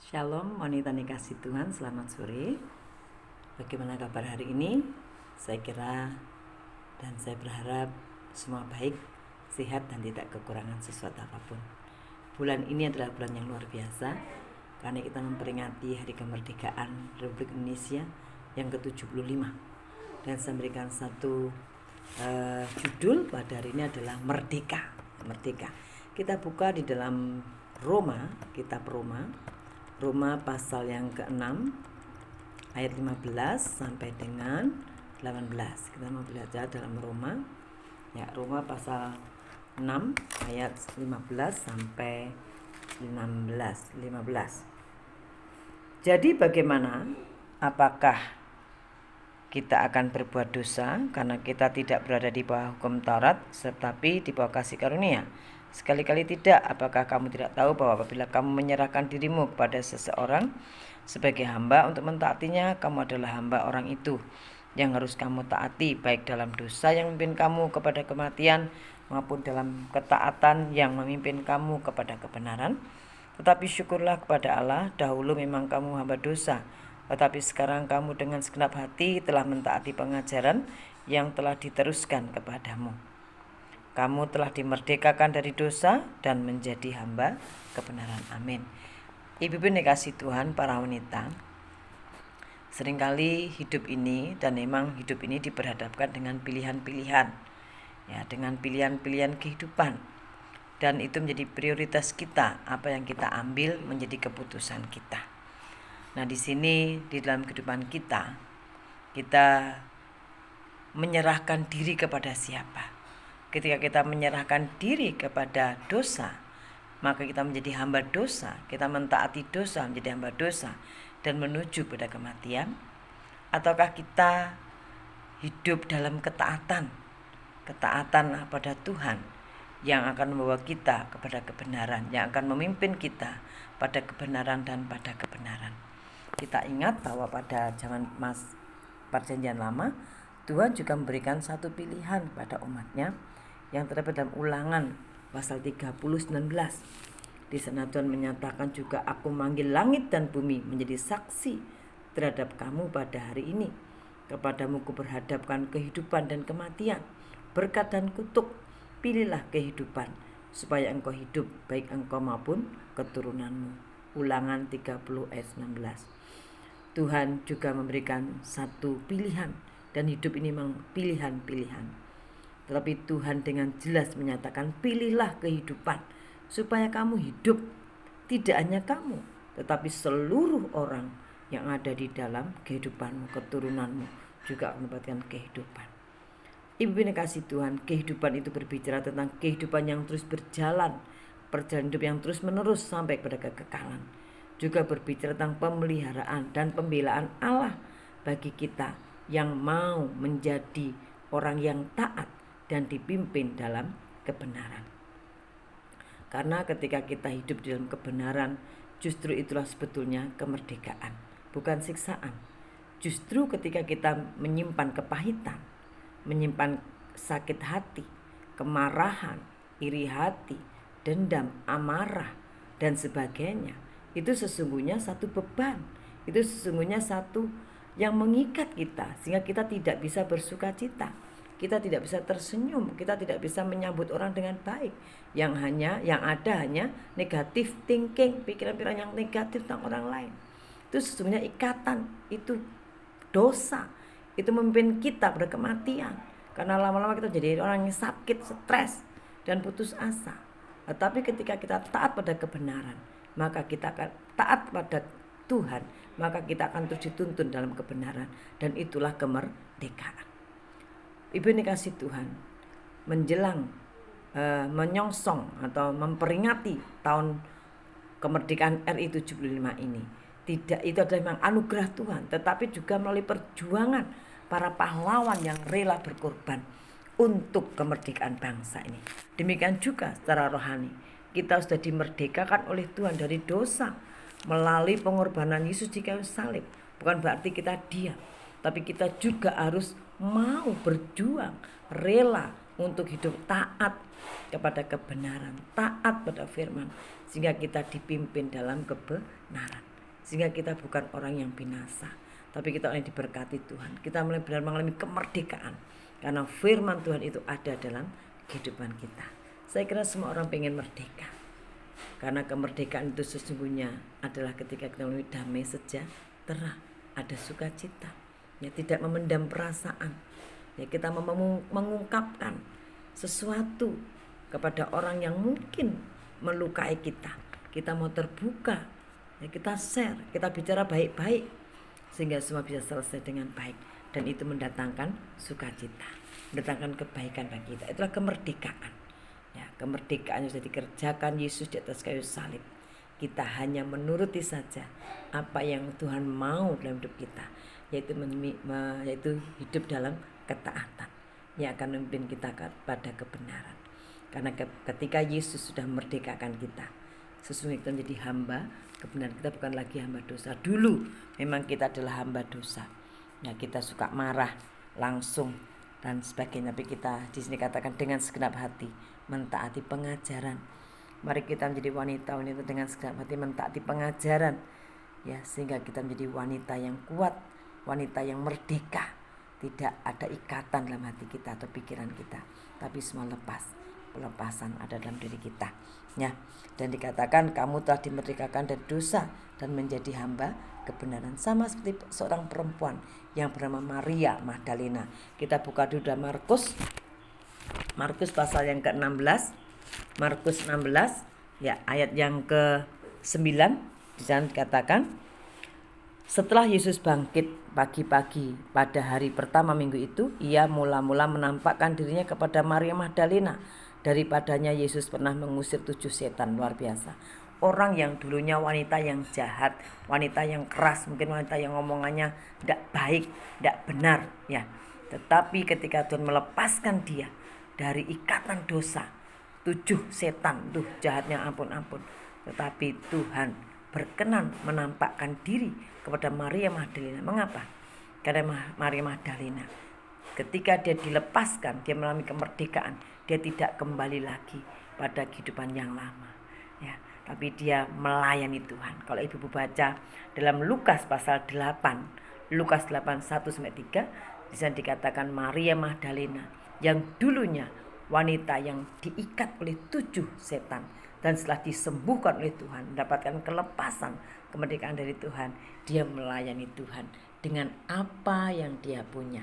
Shalom, wanita kasih Tuhan, selamat sore. Bagaimana kabar hari ini? Saya kira dan saya berharap semua baik, sehat dan tidak kekurangan sesuatu apapun. Bulan ini adalah bulan yang luar biasa karena kita memperingati Hari Kemerdekaan Republik Indonesia yang ke-75. Dan saya memberikan satu judul pada hari ini adalah Merdeka. Merdeka. Kita buka di dalam Roma, kitab Roma pasal yang ke-6 ayat 15 sampai dengan 18. Kita mau belajar dalam Roma. Ya, Roma pasal 6 ayat 15 sampai 15. Jadi bagaimana? Apakah kita akan berbuat dosa karena kita tidak berada di bawah hukum Taurat tetapi di bawah kasih karunia? Sekali-kali tidak. Apakah kamu tidak tahu bahwa apabila kamu menyerahkan dirimu kepada seseorang sebagai hamba untuk mentaatinya, kamu adalah hamba orang itu yang harus kamu taati, baik dalam dosa yang memimpin kamu kepada kematian maupun dalam ketaatan yang memimpin kamu kepada kebenaran? Tetapi syukurlah kepada Allah, dahulu memang kamu hamba dosa, tetapi sekarang kamu dengan segenap hati telah mentaati pengajaran yang telah diteruskan kepadamu. Kamu telah dimerdekakan dari dosa dan menjadi hamba kebenaran. Amin. Ibu-ibu dikasih Tuhan, para wanita, seringkali hidup ini dan memang hidup ini diperhadapkan dengan pilihan-pilihan, ya, dengan pilihan-pilihan kehidupan, dan itu menjadi prioritas kita. Apa yang kita ambil menjadi keputusan kita. Nah, di sini di dalam kehidupan kita menyerahkan diri kepada siapa? Ketika kita menyerahkan diri kepada dosa, maka kita menjadi hamba dosa. Kita mentaati dosa, menjadi hamba dosa dan menuju pada kematian. Ataukah kita hidup dalam ketaatan pada Tuhan yang akan membawa kita kepada kebenaran, yang akan memimpin kita pada kebenaran dan pada kebenaran. Kita ingat bahwa pada zaman Perjanjian Lama, Tuhan juga memberikan satu pilihan pada umatnya yang terdapat dalam Ulangan pasal 30:19. Di sana Tuhan menyatakan juga, aku manggil langit dan bumi menjadi saksi terhadap kamu pada hari ini. Kepadamu kuperhadapkan kehidupan dan kematian, berkat dan kutuk. Pilihlah kehidupan supaya engkau hidup, baik engkau maupun keturunanmu. Ulangan 30 ayat 19. Tuhan juga memberikan satu pilihan, dan hidup ini memang pilihan-pilihan. Tetapi Tuhan dengan jelas menyatakan, pilihlah kehidupan supaya kamu hidup. Tidak hanya kamu, tetapi seluruh orang yang ada di dalam kehidupanmu, keturunanmu juga mendapatkan kehidupan. Ibu kasih Tuhan, kehidupan itu berbicara tentang kehidupan yang terus berjalan, perjalanan hidup yang terus menerus sampai kepada kekekalan. Juga berbicara tentang pemeliharaan dan pembelaan Allah bagi kita yang mau menjadi orang yang taat dan dipimpin dalam kebenaran. Karena ketika kita hidup dalam kebenaran, justru itulah sebetulnya kemerdekaan, bukan siksaan. Justru ketika kita menyimpan kepahitan, menyimpan sakit hati, kemarahan, iri hati, dendam, amarah, dan sebagainya, itu sesungguhnya satu beban. Itu sesungguhnya satu yang mengikat kita, sehingga kita tidak bisa bersuka cita. Kita tidak bisa tersenyum, kita tidak bisa menyambut orang dengan baik. Yang ada hanya negatif thinking, pikiran-pikiran yang negatif tentang orang lain. Itu sesungguhnya ikatan, itu dosa. Itu memimpin kita pada kematian. Karena lama-lama kita jadi orang yang sakit, stres, dan putus asa. Tetapi ketika kita taat pada kebenaran, maka kita akan taat pada Tuhan, maka kita akan terus dituntun dalam kebenaran, dan itulah kemerdekaan. Ibu dikasih Tuhan, menjelang menyongsong atau memperingati tahun kemerdekaan RI 75 ini, tidak, itu adalah memang anugerah Tuhan, tetapi juga melalui perjuangan para pahlawan yang rela berkorban untuk kemerdekaan bangsa ini. Demikian juga secara rohani, kita sudah dimerdekakan oleh Tuhan dari dosa melalui pengorbanan Yesus di kayu salib. Bukan berarti kita diam, tapi kita juga harus mau berjuang, rela untuk hidup taat kepada kebenaran, taat pada firman, sehingga kita dipimpin dalam kebenaran. sehingga kita bukan orang yang binasa, tapi kita orang yang diberkati Tuhan. Kita mulai benar mengalami kemerdekaan karena firman Tuhan itu ada dalam kehidupan kita. Saya kira semua orang pengen merdeka, karena kemerdekaan itu sesungguhnya adalah ketika kita melalui damai sejahtera, ada sukacita, ya, tidak memendam perasaan, ya, kita mengungkapkan sesuatu kepada orang yang mungkin melukai kita. Kita mau terbuka, ya, kita share, kita bicara baik-baik sehingga semua bisa selesai dengan baik, dan itu mendatangkan sukacita, mendatangkan kebaikan bagi kita. Itulah kemerdekaan. Ya, kemerdekaan yang sudah dikerjakan Yesus di atas kayu salib. Kita hanya menuruti saja apa yang Tuhan mau dalam hidup kita, yaitu hidup dalam ketaatan yang akan memimpin kita kepada kebenaran. Karena ketika Yesus sudah memerdekakan kita, sesungguhnya kita menjadi hamba kebenaran. Kita bukan lagi hamba dosa. Dulu memang kita adalah hamba dosa. Ya, kita suka marah langsung dan sebagainya. Tapi kita di sini katakan dengan segenap hati mentaati pengajaran. Mari kita menjadi wanita-wanita dengan segenap hati mentaati pengajaran, ya, sehingga kita menjadi wanita yang kuat, wanita yang merdeka. Tidak ada ikatan dalam hati kita atau pikiran kita, tapi semua lepas. Pelepasan ada dalam diri kita, ya. Dan dikatakan kamu telah dimerdekakan dari dosa dan menjadi hamba kebenaran, sama seperti seorang perempuan yang bernama Maria Magdalena. Kita buka dulu dalam Markus pasal yang ke-16, Markus 16, ya, ayat yang ke-9. Di sana dikatakan, setelah Yesus bangkit pagi-pagi pada hari pertama minggu itu, ia mula-mula menampakkan dirinya kepada Maria Magdalena. Daripadanya Yesus pernah mengusir 7 setan. Luar biasa. Orang yang dulunya wanita yang jahat, wanita yang keras, mungkin wanita yang ngomongannya tidak baik, tidak benar, ya. Tetapi ketika Tuhan melepaskan dia dari ikatan dosa, 7 setan, tuh jahatnya ampun-ampun. Tetapi Tuhan berkenan menampakkan diri kepada Maria Magdalena. Mengapa? Karena Maria Magdalena ketika dia dilepaskan, dia mengalami kemerdekaan, dia tidak kembali lagi pada kehidupan yang lama, ya, tapi dia melayani Tuhan. Kalau ibu baca dalam Lukas pasal 8, Lukas 8, 1-3, di sana dikatakan Maria Magdalena yang dulunya wanita yang diikat oleh 7 setan, dan setelah disembuhkan oleh Tuhan, mendapatkan kelepasan, kemerdekaan dari Tuhan, dia melayani Tuhan dengan apa yang dia punya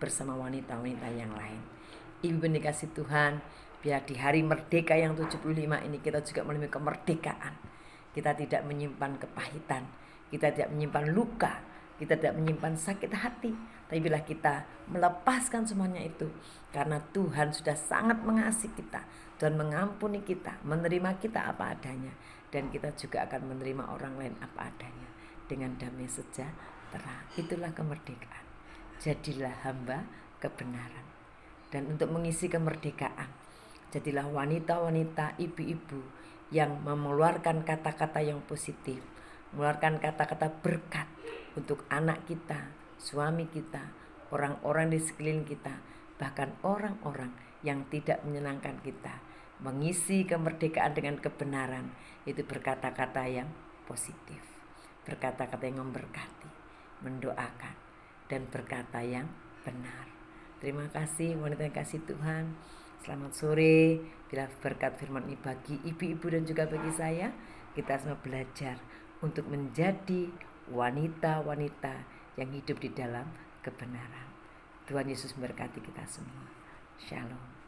bersama wanita-wanita yang lain. Ibu dikasih Tuhan, biar di hari merdeka yang 75 ini kita juga mengalami kemerdekaan. Kita tidak menyimpan kepahitan, kita tidak menyimpan luka, kita tidak menyimpan sakit hati. Tapi bila kita melepaskan semuanya itu, karena Tuhan sudah sangat mengasihi kita, Tuhan mengampuni kita, menerima kita apa adanya, dan kita juga akan menerima orang lain apa adanya dengan damai sejahtera. Itulah kemerdekaan. Jadilah hamba kebenaran. Dan untuk mengisi kemerdekaan, jadilah wanita-wanita, ibu-ibu yang mengeluarkan kata-kata yang positif, mengeluarkan kata-kata berkat untuk anak kita, suami kita, orang-orang di sekeliling kita, bahkan orang-orang yang tidak menyenangkan kita. Mengisi kemerdekaan dengan kebenaran, itu berkata-kata yang positif, berkata-kata yang memberkati, mendoakan, dan berkata yang benar. Terima kasih wanita yang kasih Tuhan. Selamat sore. Bila berkat firman ini bagi ibu-ibu dan juga bagi saya, kita semua belajar untuk menjadi wanita-wanita yang hidup di dalam kebenaran. Tuhan Yesus memberkati kita semua. Shalom.